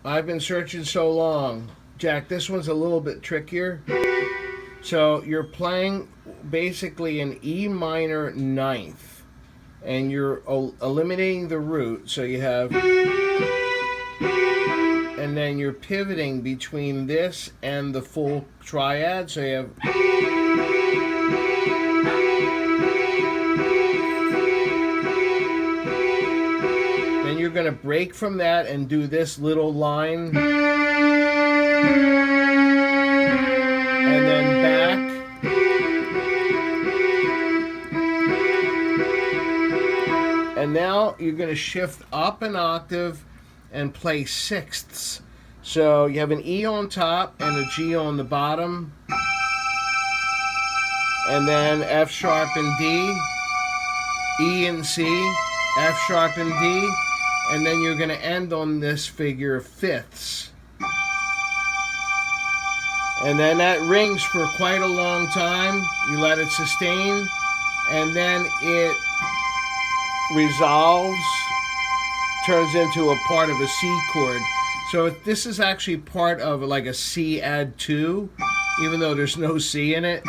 I've been searching so long. Jack, this one's a little bit trickier. So you're playing basically an E minor ninth, and you're eliminating the root. So you have, and then you're pivoting between this and the full triad. So you have, then you're going to break from that and do this little line, and then back, and now you're going to shift up an octave and play sixths. So you have an E on top and a G on the bottom, and then F sharp and D, E and C, F sharp and D, and then you're going to end on this figure of fifths. And then that rings for quite a long time. You let it sustain, and then it resolves, turns into a part of a C chord. So this is actually part of like a C add 2, even though there's no C in it.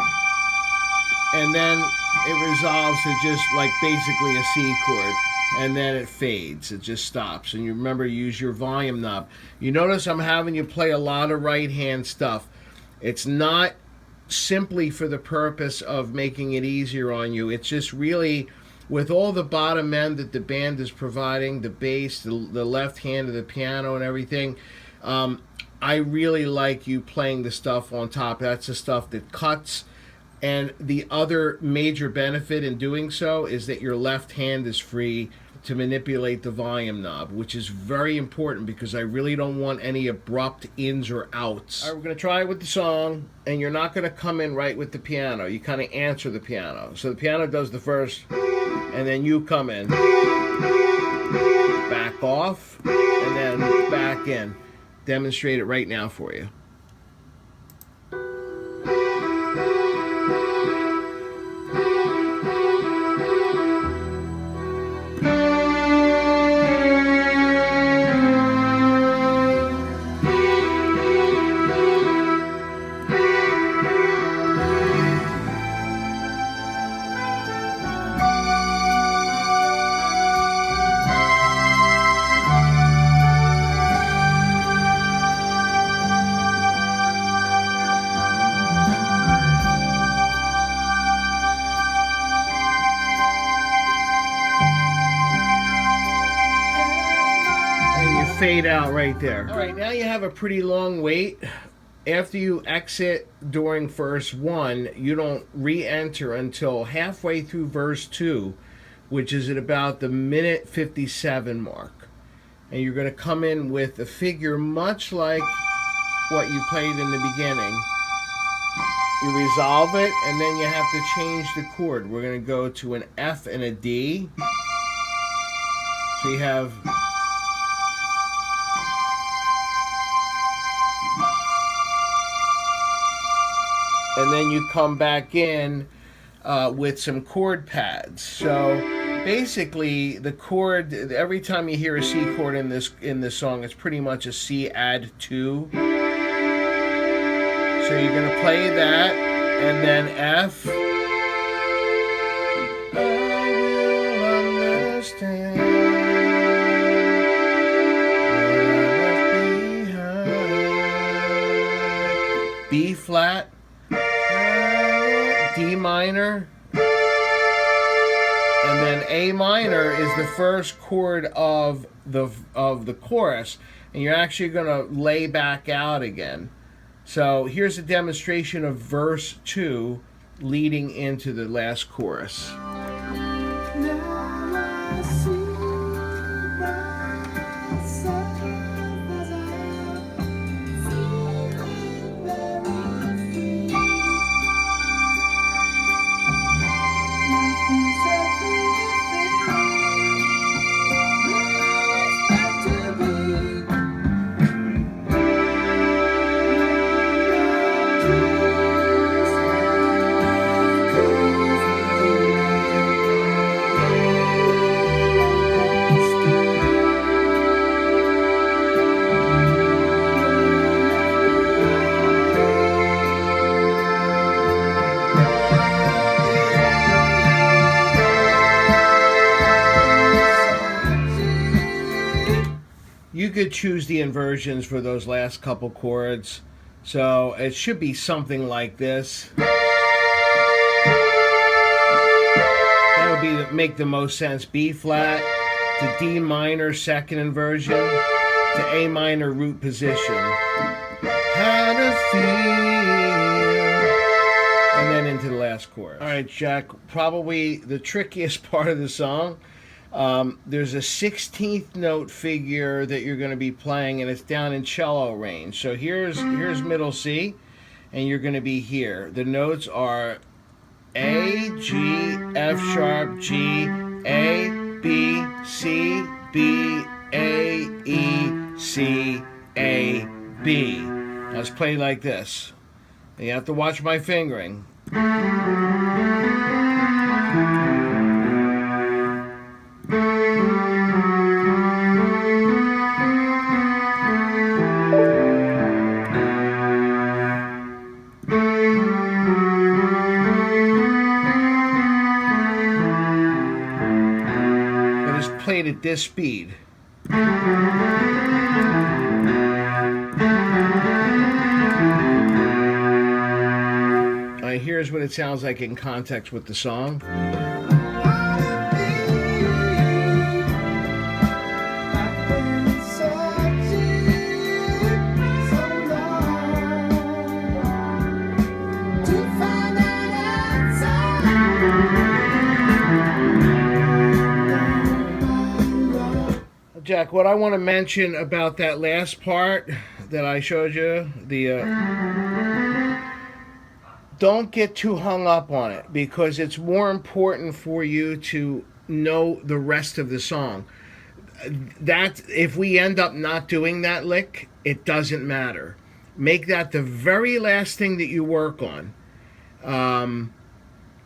And then it resolves to just like basically a C chord. And then it fades. It just stops. And you remember, use your volume knob. You notice I'm having you play a lot of right hand stuff. It's not simply for the purpose of making it easier on you. It's just really, with all the bottom end that the band is providing, the bass, the left hand of the piano and everything, I really like you playing the stuff on top. That's the stuff that cuts. And the other major benefit in doing so is that your left hand is free to manipulate the volume knob, which is very important because I really don't want any abrupt ins or outs. All right, we're going to try it with the song, and you're not going to come in right with the piano. You kind of answer the piano. So the piano does the first, and then you come in, back off, and then back in. Demonstrate it right now for you. Fade out right there. All right, now you have a pretty long wait. After you exit during verse 1, you don't re-enter until halfway through verse 2, which is at about the minute 57 mark. And you're going to come in with a figure much like what you played in the beginning. You resolve it, and then you have to change the chord. We're going to go to an F and a D. So you have... and then you come back in with some chord pads. So basically, the chord, every time you hear a C chord in this song, it's pretty much a C add 2. So you're going to play that, and then F. I will understand what I left behind. B flat. D minor, and then A minor is the first chord of the chorus, and you're actually going to lay back out again. So here's a demonstration of verse 2 leading into the last chorus. you could choose the inversions for those last couple chords. So it should be something like this. That would be make the most sense. B flat to D minor second inversion to A minor root position. How to feel. And then into the last chorus. All right, Jack, probably the trickiest part of the song. There's a 16th note figure that you're going to be playing, and it's down in cello range. So here's middle C, and you're going to be here. The notes are A, G, F sharp, G, A, B, C, B, A, E, C, A, B. Now it's played like this. And you have to watch my fingering. Played at this speed. Here's what it sounds like in context with the song. Jack, what I want to mention about that last part that I showed you, don't get too hung up on it, because it's more important for you to know the rest of the song. That if we end up not doing that lick, it doesn't matter. Make that the very last thing that you work on.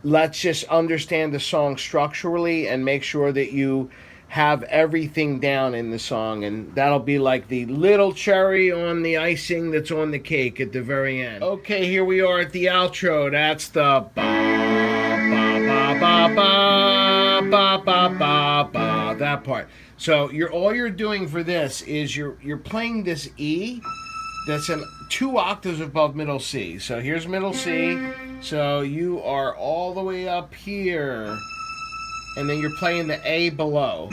Let's just understand the song structurally and make sure that you have everything down in the song, and that'll be like the little cherry on the icing that's on the cake at the very end. Okay, here we are at the outro. That's the ba ba ba ba ba ba ba ba, that part. So all you're doing for this is you're playing this E that's 2 octaves above middle C. So here's middle C. So you are all the way up here. And then you're playing the A below.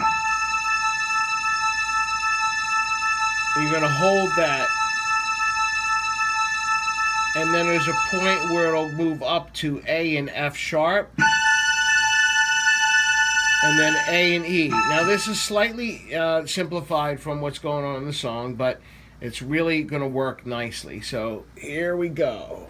You're going to hold that. And then there's a point where it'll move up to A and F sharp. And then A and E. Now this is slightly simplified from what's going on in the song, but it's really going to work nicely. So here we go.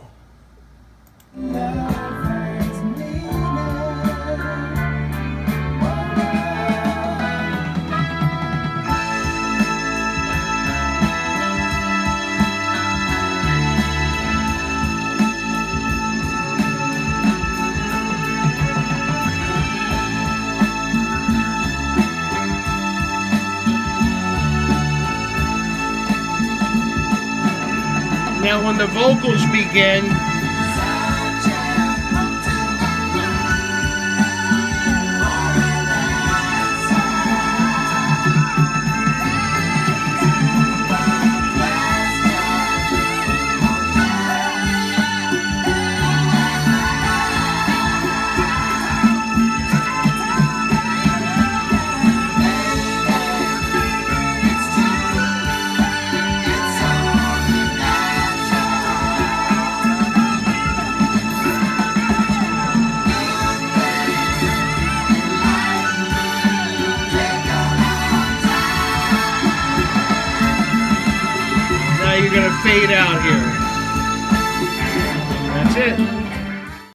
Now when the vocals begin, you're going to fade out here. That's it.